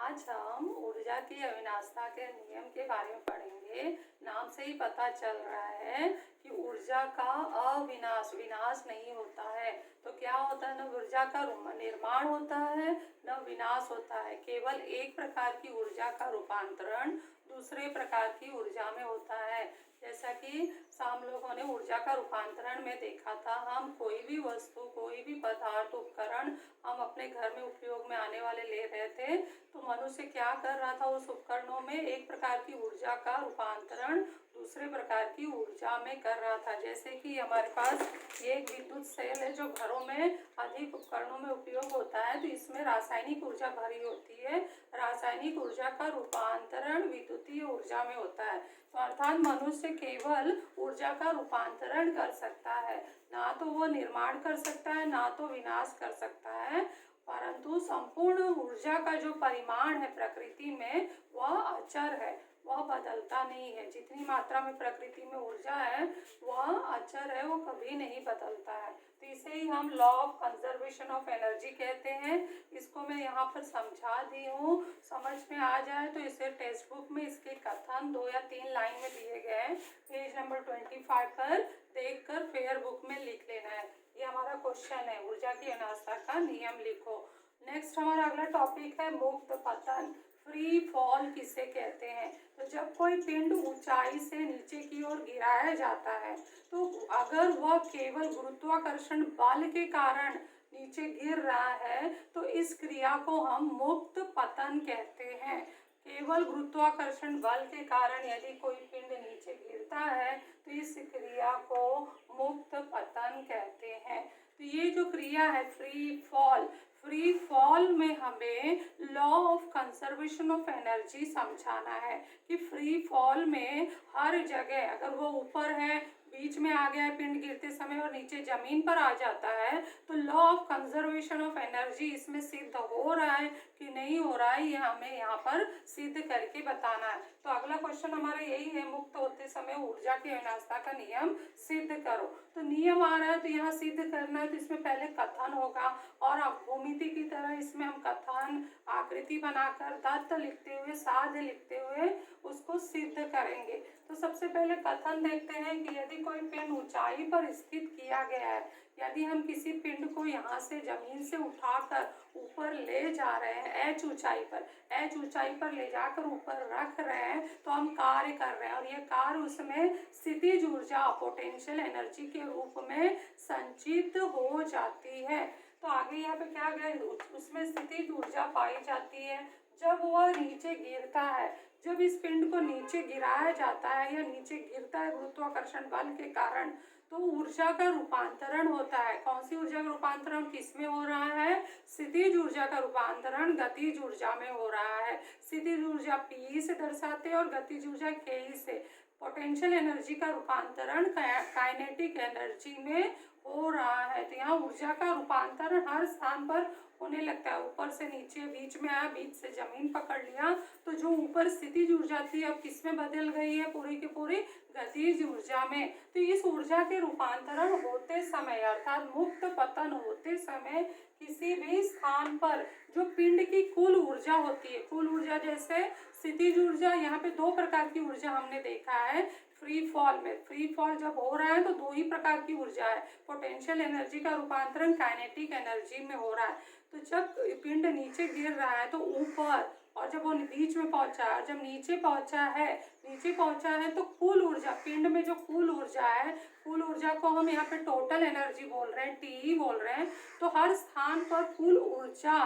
आज हम ऊर्जा की अविनाशता के नियम के बारे में पढ़ेंगे। नाम से ही पता चल रहा है कि ऊर्जा का विनाश नहीं होता है। तो क्या होता है, न ऊर्जा का निर्माण होता है न विनाश होता है। केवल एक प्रकार की ऊर्जा का रूपांतरण दूसरे प्रकार की ऊर्जा में होता है। जैसा कि हम लोगों ने ऊर्जा का रूपांतरण में देखा था, हम कोई भी वस्तु, कोई भी पदार्थ, उपकरण हम अपने घर में उपयोग में आने वाले ले रहे थे, तो मनुष्य क्या कर रहा था, उस उपकरणों में एक प्रकार की ऊर्जा का रूपांतरण दूसरे प्रकार की ऊर्जा में कर रहा था। जैसे कि हमारे पास ये एक विद्युत सेल है जो घरों में अधिक उपकरणों में उपयोग होता है, तो इसमें रासायनिक ऊर्जा भरी होती है। रासायनिक ऊर्जा का रूपांतरण विद्युतीय ऊर्जा में होता है। तो अर्थात मनुष्य केवल ऊर्जा का रूपांतरण कर सकता है, ना तो वो निर्माण कर सकता है ना तो विनाश कर सकता है। परंतु संपूर्ण ऊर्जा का जो परिमाण है प्रकृति में वह अचर है, वह बदलता नहीं है। जितनी मात्रा में प्रकृति में ऊर्जा है वह अचर है, वो कभी नहीं बदलता है। तो इसे ही हम law of conservation of energy कहते हैं। इसको मैं यहाँ पर समझा दी हूँ, समझ में आ जाए तो इसे टेक्स्ट बुक में इसके कथन 2 या 3 लाइन में दिए गए हैं। पेज नंबर 25 पर देखकर फेयर बुक में लिख लेना है। ये हमारा क्वेश्चन है, ऊर्जा की अनावस्था का नियम लिखो। नेक्स्ट हमारा अगला टॉपिक है मुक्त पतन, फ्री फॉल किसे कहते हैं। तो जब कोई पिंड ऊंचाई से नीचे की ओर गिराया जाता है, तो अगर वह केवल गुरुत्वाकर्षण बल के कारण नीचे गिर रहा है तो इस क्रिया को हम मुक्त पतन कहते हैं। केवल गुरुत्वाकर्षण बल के कारण यदि कोई पिंड नीचे गिरता है तो इस क्रिया को मुक्त पतन कहते हैं। तो ये जो क्रिया है फ्री फॉल में हमें law of conservation of energy समझाना है कि फ्री फॉल में हर जगह अगर वो ऊपर है, बीच में आ गया है पिंड गिरते समय और नीचे जमीन पर आ जाता है, तो law of conservation of energy इसमें सिद्ध हो रहा है कि नहीं हो रहा है, ये हमें यहाँ पर सिद्ध करके बताना है। तो अगला क्वेश्चन हमारा यही है, मुक्त होते समय ऊर्जा की अविनाशता का नियम सिद्ध करो। तो नियम आ रहा है तो यहाँ सिद्ध करना है, तो इसमें पहले कथन होगा और अब भूमिति की तरह इसमें हम कथन आकृति बनाकर दत्त लिखते हुए, साध्य लिखते हुए उसको सिद्ध करेंगे। तो सबसे पहले कथन देखते हैं कि यदि कोई पिंड ऊंचाई पर स्थित किया गया है, यदि हम किसी पिंड को यहाँ से जमीन से उठाकर ऊपर ले जा रहे हैं h ऊंचाई पर ले जाकर ऊपर रख रहे हैं, तो हम कार्य कर रहे हैं और यह कार्य उसमें स्थितिज ऊर्जा पोटेंशियल एनर्जी के रूप में संचित हो जाती है। तो आगे यहाँ पे क्या गया, उसमें स्थितिज ऊर्जा पाई जाती है जब वह नीचे गिरता है। जब इस पिंड को नीचे गिराया जाता है या नीचे गिरता है गुरुत्वाकर्षण बल के कारण, तो ऊर्जा का रूपांतरण होता है। कौन सी ऊर्जा का रूपांतरण किसमें हो रहा है? स्थितिज ऊर्जा का रूपांतरण गतिज ऊर्जा में हो रहा है। स्थितिज ऊर्जा P से दर्शाते हैं और गतिज ऊर्जा K से। पोटेंशियल एनर्जी का रूपांतरण काइनेटिक एनर्जी में हो रहा है। तो यहाँ ऊर्जा का रूपांतरण हर स्थान पर होने लगता है। ऊपर से नीचे, बीच में आया, बीच से जमीन पकड़ लिया, तो जो ऊपर स्थितिज ऊर्जा थी अब किस में बदल गई है? पूरी की पूरी गतिज ऊर्जा में। तो इस ऊर्जा के रूपांतरण होते समय अर्थात मुक्त पतन होते समय किसी भी स्थान पर जो पिंड की कुल ऊर्जा होती है, कुल ऊर्जा जैसे स्थितिज ऊर्जा, यहाँ पे 2 प्रकार की ऊर्जा हमने देखा है फ्री फॉल में। फ्री फॉल जब हो रहा है तो 2 ही प्रकार की ऊर्जा है, पोटेंशियल एनर्जी का रूपांतरण काइनेटिक एनर्जी में हो रहा है। तो जब पिंड नीचे गिर रहा है तो ऊपर, और जब वो बीच में पहुंचा है और जब नीचे पहुंचा है तो कुल ऊर्जा, पिंड में जो कुल ऊर्जा है, कुल ऊर्जा को हम यहाँ पे टोटल एनर्जी बोल रहे हैं, टी बोल रहे हैं। तो हर स्थान पर कुल ऊर्जा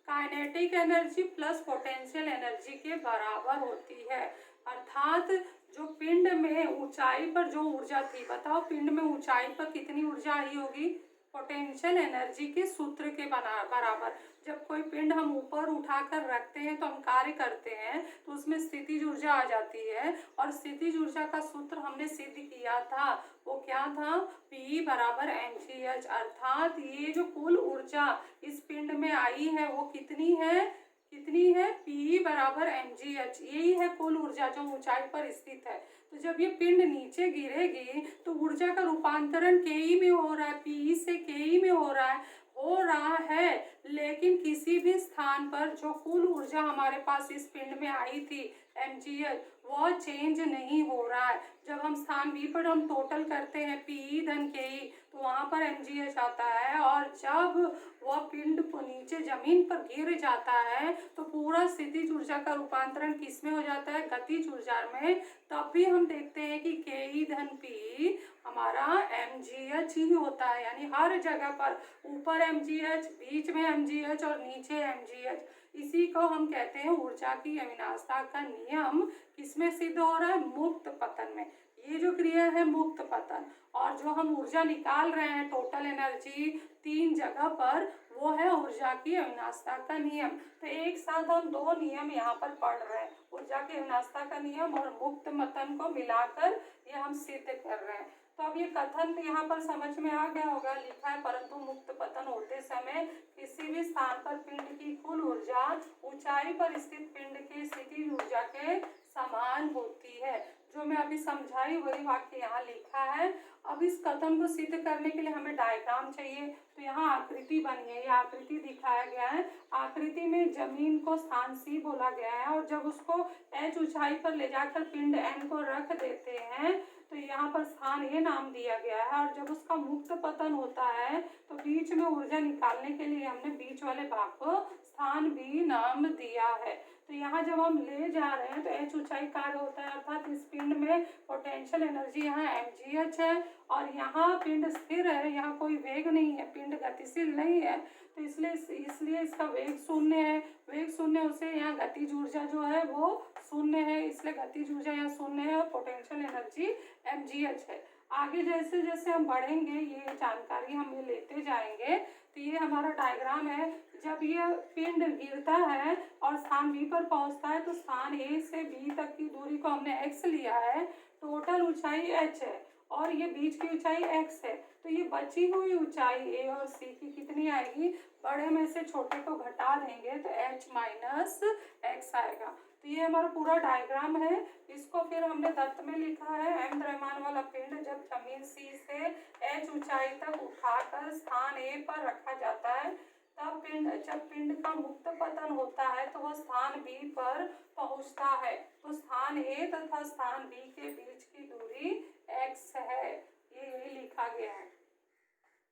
kinetic energy plus potential energy के बराबर होती है। अर्थात जो पिंड में ऊंचाई पर जो ऊर्जा थी, बताओ पिंड में ऊंचाई पर कितनी ऊर्जा आई होगी? पोटेंशियल एनर्जी के सूत्र के बराबर। जब कोई पिंड हम ऊपर उठाकर रखते हैं तो हम कार्य करते हैं तो उसमें स्थितिज ऊर्जा आ जाती है, और स्थितिज ऊर्जा का सूत्र हमने सिद्ध किया था, वो क्या था? P बराबर mgh। अर्थात ये जो कुल ऊर्जा इस पिंड में आई है वो कितनी है? P बराबर mgh। यही है कुल ऊर्जा जो ऊंचाई पर स्थित है। तो जब ये पिंड नीचे गिरेगी तो ऊर्जा का रूपांतरण Ke में हो रहा है, P से Ke में हो रहा है। हो रहा है, लेकिन किसी भी स्थान पर जो कुल ऊर्जा हमारे पास इस पिंड में आई थी mgh, वह चेंज नहीं हो रहा है। जब हम स्थान बी पर हम टोटल करते हैं पी धन के ई, तो वहाँ पर mgh आता है, और जब वह पिंड को नीचे जमीन पर गिर जाता है तो पूरा स्थितिज ऊर्जा का रूपांतरण किस में हो जाता है, गतिज ऊर्जा में। तब भी हम देखते हैं कि के ई धन पी हमारा mgh ही होता है, यानी हर जगह पर ऊपर mgh, बीच में mgh और नीचे mgh। इसी को हम कहते हैं ऊर्जा की अविनाशता का नियम। किसमें सिद्ध हो रहा है, मुक्त पतन में। ये जो क्रिया है मुक्त पतन, और जो हम ऊर्जा निकाल रहे हैं टोटल एनर्जी 3 जगह पर, वो है ऊर्जा की अविनाशता का नियम। तो एक साथ हम 2 नियम यहाँ पर पढ़ रहे हैं, ऊर्जा की अविनाशता का नियम और मुक्त पतन को मिलाकर ये हम सिद्ध कर रहे हैं। तो अब ये कथन यहाँ पर समझ में आ गया होगा, लिखा है परंतु मुक्त पतन होते समय किसी भी स्थान पर पिंड की कुल ऊर्जा ऊंचाई पर स्थित पिंड की स्थितिज ऊर्जा के समान होती है। जो मैं अभी समझाई वही वाक्य यहाँ लिखा है। अब इस कथन को सिद्ध करने के लिए हमें डायग्राम चाहिए, तो यहाँ आकृति बनी है, ये आकृति दिखाया गया है। आकृति में जमीन को स्थान सी बोला गया है, और जब उसको h ऊंचाई पर ले जाकर पिंड n को रख देते हैं तो यहाँ पर स्थान ए नाम दिया गया है। और जब उसका मुक्त पतन होता है तो बीच में ऊर्जा निकालने के लिए हमने बीच वाले भाग को स्थान बी नाम दिया है। तो यहाँ जब हम ले जा रहे हैं तो h ऊंचाई कार्य होता है, अर्थात इस पिंड में पोटेंशियल एनर्जी यहाँ mgh है, और यहाँ पिंड स्थिर है, यहाँ कोई वेग नहीं है, पिंड गतिशील नहीं है, तो इसलिए इसका वेग शून्य है। वेग शून्य से यहाँ गतिज ऊर्जा जो है वो शून्य है, इसलिए गतिज ऊर्जा यहाँ शून्य है और पोटेंशियल एनर्जी mgh है। आगे जैसे जैसे हम बढ़ेंगे ये जानकारी हम ये लेते जाएंगे। तो ये हमारा डायग्राम है। जब ये पिंड गिरता है और स्थान बी पर पहुंचता है तो स्थान ए से बी तक की दूरी को हमने x लिया है, टोटल ऊंचाई h है और ये बीच की ऊंचाई x है। तो ये बची हुई ऊंचाई a और c की कितनी आएगी, बड़े में से छोटे को घटा देंगे तो h माइनस x आएगा। तो ये हमारा पूरा डायग्राम है। इसको फिर हमने दत्त में लिखा है, m द्रव्यमान वाला पिंड जब जमीन c से h ऊंचाई तक उठाकर स्थान a पर रखा जाता है, तब जब पिंड का मुक्त पतन होता है तो वह स्थान b पर पहुंचता है। तो स्थान a तथा स्थान b के बीच की दूरी x है। ये यही लिखा गया है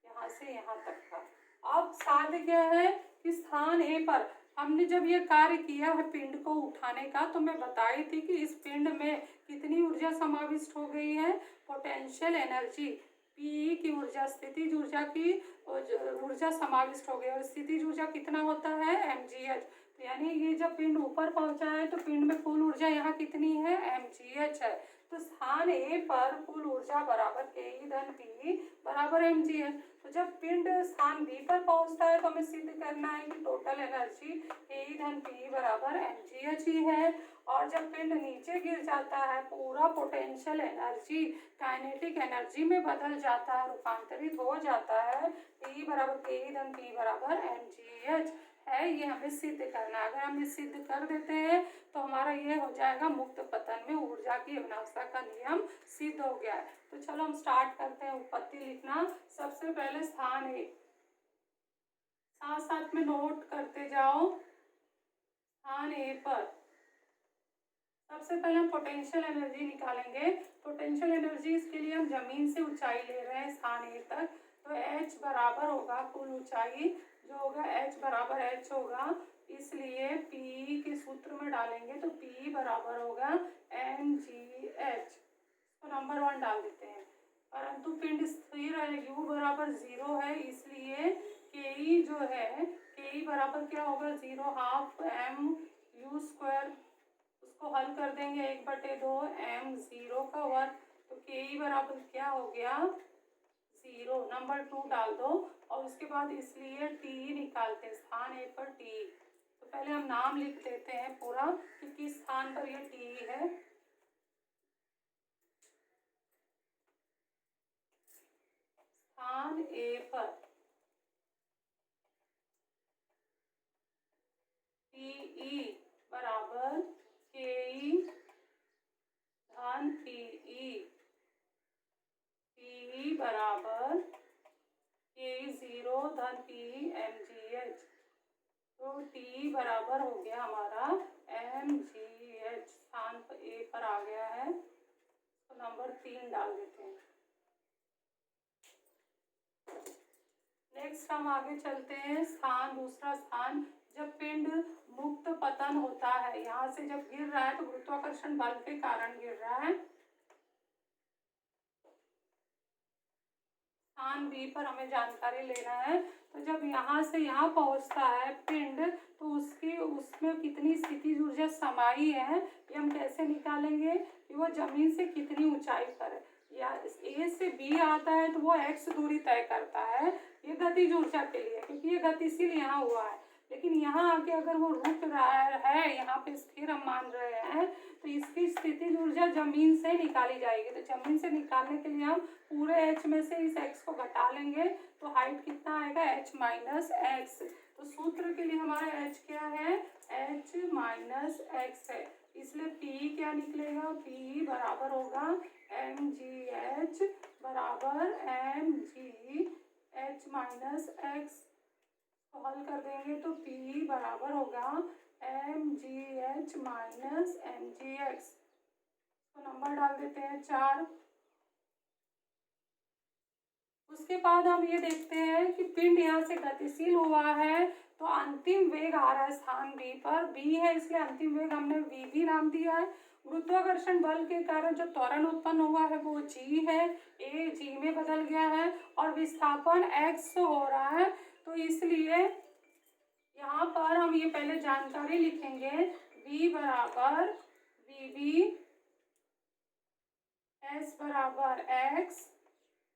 यहाँ से यहाँ तक का। अब साध्य क्या है कि स्थान a पर हमने जब ये कार्य किया है पिंड को उठाने का, तो मैं बताई थी कि इस पिंड में कितनी ऊर्जा समाविष्ट हो गई है, पोटेंशियल एनर्जी पी की ऊर्जा, स्थितिज ऊर्जा की ऊर्जा समाविष्ट हो गई। और स्थितिज ऊर्जा कितना होता है mgh। तो यानी ये जब पिंड ऊपर पहुंचा है तो पिंड में कुल ऊर्जा यहाँ कितनी है, mgh है। तो स्थान ए पर कुल ऊर्जा बराबर के ई धन पी बराबर mgh। तो जब पिंड स्थान बी पर पहुंचता है तो हमें सिद्ध करना है कि टोटल एनर्जी के ई धन पी बराबर mgh ही है। और जब पिंड नीचे गिर जाता है पूरा पोटेंशियल एनर्जी काइनेटिक एनर्जी में बदल जाता है, रूपांतरित हो जाता है। P बराबर के ई धन P बराबर mgh है। ये हमें सिद्ध करना है। अगर हम ये सिद्ध कर देते हैं तो हमारा ये हो जाएगा मुक्त पतन में ऊर्जा की अविनाशता का नियम सिद्ध हो गया है। तो चलो हम स्टार्ट करते हैं उत्पत्ति लिखना। सबसे पहले स्थान ए, साथ साथ में नोट करते जाओ। स्थान ए पर सबसे पहले हम पोटेंशियल एनर्जी निकालेंगे। पोटेंशियल एनर्जी इसके लिए हम जमीन से ऊंचाई ले रहे हैं स्थान ए तक, तो h बराबर होगा कुल ऊंचाई जो होगा h बराबर h होगा, इसलिए P के सूत्र में डालेंगे तो P बराबर होगा mgh। तो नंबर 1 डाल देते हैं। परंतु पिंड स्थिर है, u बराबर 0 है, इसलिए ke जो है ke बराबर क्या होगा 0 हाफ m u स्क्वायर, उसको हल कर देंगे 1/2 m0 का वर्ग। तो ke बराबर क्या हो गया 0। नंबर 2 डाल दो और उसके बाद इसलिए t निकालते हैं, स्थान ए पर t। तो पहले हम नाम लिख देते हैं पूरा कि किस स्थान पर ये t है। स्थान ए पर Pe बराबर ke धन Pe, Pe बराबर ke 0 धन Pe तो T बराबर हो गया हमारा MgH, स्थान पर A पर आ गया है, तो नंबर 3 डाल देते हैं। नेक्स्ट हम आगे चलते हैं। दूसरा स्थान, जब पिंड मुक्त पतन होता है, यहाँ से जब गिर रहा है तो गुरुत्वाकर्षण बल के कारण गिर रहा है। स्थान B पर हमें जानकारी लेना है। तो जब यहाँ से यहाँ पहुँचता है पिंड, तो उसमें कितनी स्थितिज ऊर्जा समाई है, ये हम कैसे निकालेंगे कि वो जमीन से कितनी ऊंचाई पर है। या A से B आता है तो वो x दूरी तय करता है, ये गतिज ऊर्जा के लिए, क्योंकि ये गतिशील यहाँ हुआ है। लेकिन यहाँ आके अगर वो रुक रहा है, यहाँ पे स्थिर हम मान रहे हैं, तो इसकी स्थितिज ऊर्जा जमीन से निकाली जाएगी। तो जमीन से निकालने के लिए हम पूरे h में से इस x को घटा लेंगे, तो हाइट कितना आएगा, h माइनस एक्स। तो सूत्र के लिए हमारा h क्या है, h माइनस एक्स है, इसलिए P क्या निकलेगा, P बराबर होगा mgh बराबर mgh माइनस एक्स। तो हल कर देंगे तो P बराबर होगा mgh माइनस mgx। तो नंबर डाल देते हैं 4। उसके बाद हम ये देखते हैं कि पिंड यहाँ से गतिशील हुआ है, तो अंतिम वेग आ रहा है स्थान B पर, B है इसलिए अंतिम वेग हमने v नाम दिया है। गुरुत्वाकर्षण बल के कारण जो त्वरण उत्पन्न हुआ है वो g है, a g में बदल गया है, और विस्थापन x हो रहा है। तो इसलिए यहाँ पर हम ये पहले जानकारी लिखेंगे, v बराबर vb, s बराबर x,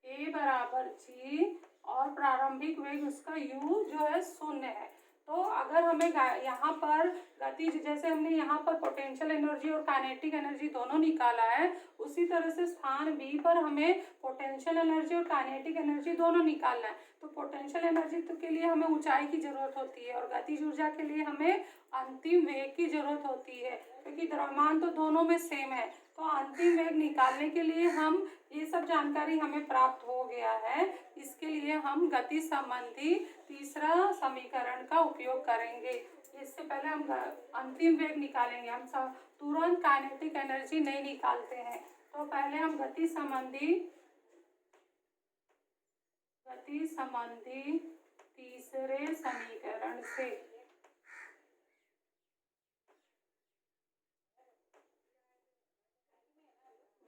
a बराबर g, और प्रारंभिक वेग उसका u जो है 0 है। तो अगर हमें यहाँ पर गतिज, जैसे हमने यहाँ पर पोटेंशियल एनर्जी और काइनेटिक एनर्जी दोनों निकाला है, उसी तरह से स्थान B पर हमें पोटेंशियल एनर्जी और काइनेटिक एनर्जी दोनों निकालना है। तो पोटेंशियल एनर्जी के लिए हमें ऊंचाई की जरूरत होती है, और गतिज ऊर्जा के लिए हमें अंतिम वेग की जरूरत होती है, क्योंकि द्रव्यमान तो दोनों में सेम है। तो अंतिम वेग निकालने के लिए हम, ये सब जानकारी हमें प्राप्त हो गया है, इसके लिए हम गति संबंधी तीसरा समीकरण का उपयोग करेंगे। इससे पहले हम अंतिम वेग निकालेंगे, हम सब तुरंत काइनेटिक एनर्जी नहीं निकालते हैं। तो पहले हम गति संबंधी तीसरे समीकरण से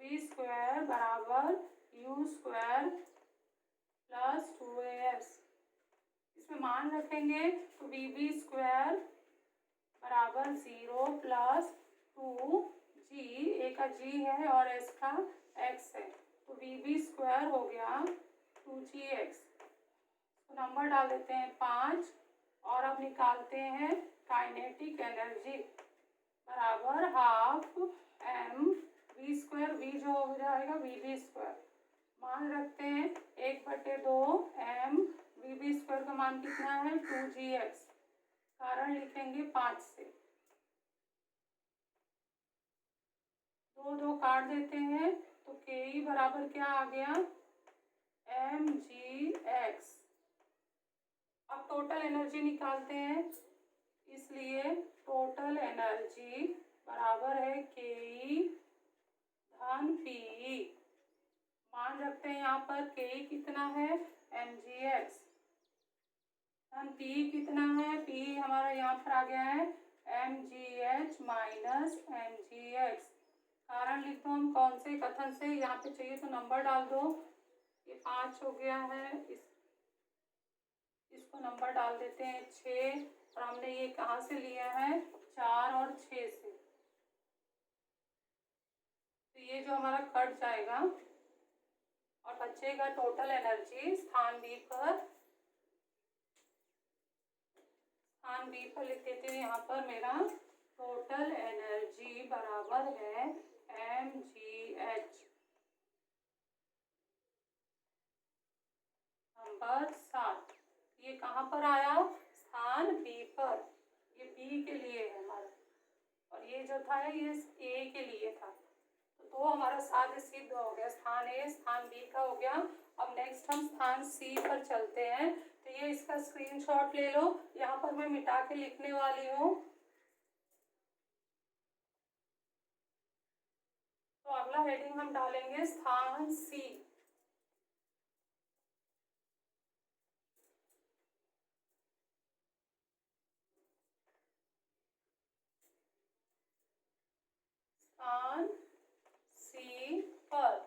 v स्क्वायर बराबर u स्क्वायर प्लस 2as, इसमें मान रखेंगे तो vb स्क्वायर बराबर 0 प्लस 2g, a का g है और s का x है, तो vb स्क्वायर हो गया 2gx। तो नंबर डाल देते हैं 5, और अब निकालते हैं काइनेटिक एनर्जी बराबर half m v square, v जो हो जाएगा vb स्क्वायर, मान रखते हैं 1/2 m vb स्क्वायर का मान कितना है 2gx, कारण लिखेंगे 5 से, 2 काट देते हैं, तो ke बराबर क्या आ गया mgx। अब टोटल एनर्जी निकालते हैं, इसलिए टोटल एनर्जी बराबर है ke धन pe, मान रखते हैं यहाँ पर ke कितना है mgx धन p कितना है, p हमारा यहाँ पर आ गया है mgh माइनस mgx। कारण लिख दो हम कौन से कथन से, यहाँ पे चाहिए तो नंबर डाल दो, ये 5 हो गया है, इसको नंबर डाल देते हैं 6, और हमने ये कहाँ से लिया है 4 और 6 से, तो ये जो हमारा कट जाएगा और बचेगा टोटल एनर्जी स्थान B पर लिख देते हैं। यहाँ पर मेरा टोटल एनर्जी बराबर है mgh। नंबर 7, ये कहाँ पर आया, स्थान B पर, ये B के लिए है हमारा, और ये जो था ये A के लिए था। तो हमारा साध्य सिद्ध हो गया, स्थान ए स्थान बी का हो गया। अब नेक्स्ट हम स्थान सी पर चलते हैं। तो ये इसका स्क्रीनशॉट ले लो, यहाँ पर मैं मिटा के लिखने वाली हूँ। तो अगला हेडिंग हम डालेंगे स्थान सी। स्थान सी पर,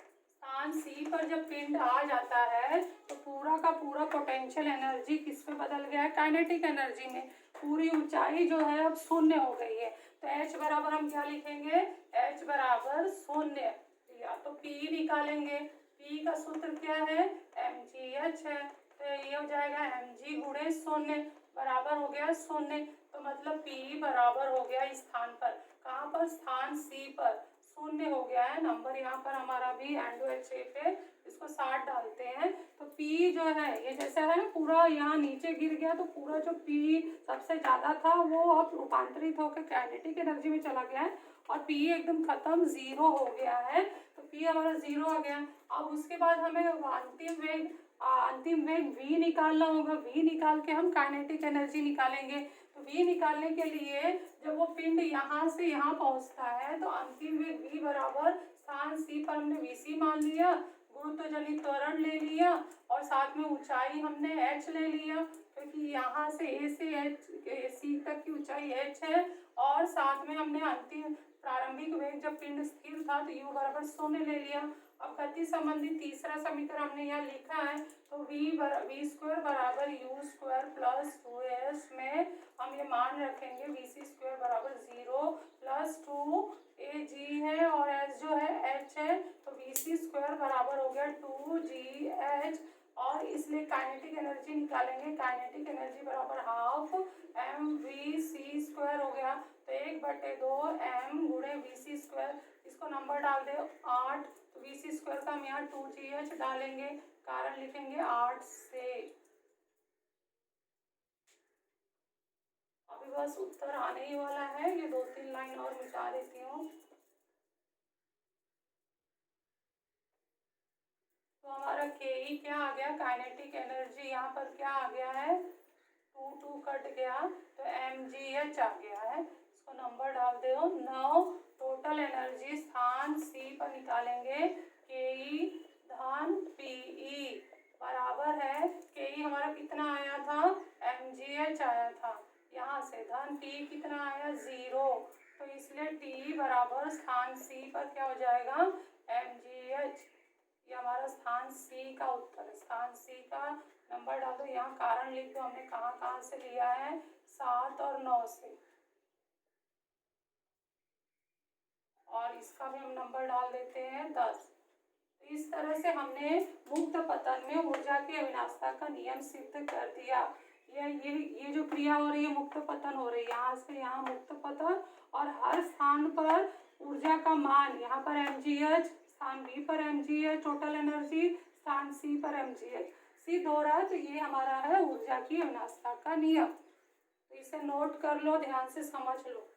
स्थान सी पर जब पिंड आ जाता है तो पूरा का पूरा पोटेंशियल एनर्जी किस में बदल गया है, काइनेटिक एनर्जी में। पूरी ऊंचाई जो है अब शून्य हो गई है। तो H बराबर हम क्या लिखेंगे, H बराबर शून्य। या तो P निकालेंगे, P का सूत्र क्या है, mgh है। तो ये हो जाएगा mg गुणे शून्य बराबर हो गया शून्य। तो मतलब P बराबर हो गया इस स्थान पर, कहाँ पर, स्थान C पर शून्य हो गया है। नंबर यहाँ पर हमारा भी NH पे, इसको 60 डालते हैं। तो P जो है ये जैसा है ना पूरा यहाँ नीचे गिर गया, तो पूरा जो P सबसे ज्यादा था वो अब रूपांतरित होकर काइनेटिक एनर्जी में चला गया है और P एकदम खत्म, जीरो हो गया है। तो P हमारा जीरो आ गया। अब उसके बाद हमें अंतिम वेग V निकालना होगा। V निकाल के हम काइनेटिक एनर्जी निकालेंगे। तो V निकालने के लिए जब वो पिंड यहाँ से यहाँ पहुँचता है तो अंतिम वेग V बराबर स्थान C पर हमने Vc मान लिया, गुरुत्वजनित त्वरण ले लिया और साथ में ऊंचाई हमने h ले लिया, क्योंकि यहाँ से A से C तक की ऊंचाई h है। और साथ में हमने अंतिम प्रारंभिक वेग जब पिंड स्थिर था तो u बराबर शून्य ले लिया। अब गति संबंधी तीसरा समीकरण हमने यहाँ लिखा है। तो v स्क्वायर बराबर u स्क्वायर प्लस 2s में हम ये मान रखेंगे vc स्क्वायर बराबर 0 प्लस 2ag है और s जो है h है। तो vc स्क्वायर बराबर हो गया 2gh और इसलिए काइनेटिक एनर्जी निकालेंगे। काइनेटिक एनर्जी बराबर हाफ mvc स्क्वायर हो गया। तो 1/2 m गुणे vc स्क्वायर, इसको नंबर डाल दे 8। तो vc स्क्वायर का हम यहाँ 2gh डालेंगे, कारण लिखेंगे 8 से। अभी बस उत्तर आने ही वाला है, ये 2-3 लाइन और मिटा देती हूँ। तो हमारा ke क्या आ गया, काइनेटिक एनर्जी यहाँ पर क्या आ गया है, 2 कट गया तो mgh आ गया है। इसको नंबर डाल दो 9। टोटल एनर्जी स्थान C पर निकालेंगे, ke धन pe बराबर है, ke हमारा कितना आया था, mgh आया था, यहाँ से धन p कितना आया 0। तो इसलिए t बराबर स्थान C पर क्या हो जाएगा, mgh। ये हमारा स्थान C का उत्तर है। स्थान C का नंबर डाल दो, यहाँ कारण लिख दो हमने कहाँ कहाँ से लिया है, 7 और 9 से। और इसका भी हम नंबर डाल देते हैं 10। तो इस तरह से हमने मुक्त पतन में ऊर्जा की अविनाशता का नियम सिद्ध कर दिया। ये जो क्रिया हो रही है मुक्त पतन हो रही है, यहाँ से यहाँ मुक्त पतन और हर स्थान पर ऊर्जा का मान, यहाँ पर mgh, स्थान B पर mgh टोटल एनर्जी, स्थान C पर mgh सिद्ध हो रहा है। तो ये हमारा है ऊर्जा की अविनाशता का नियम। तो इसे नोट कर लो, ध्यान से समझ लो।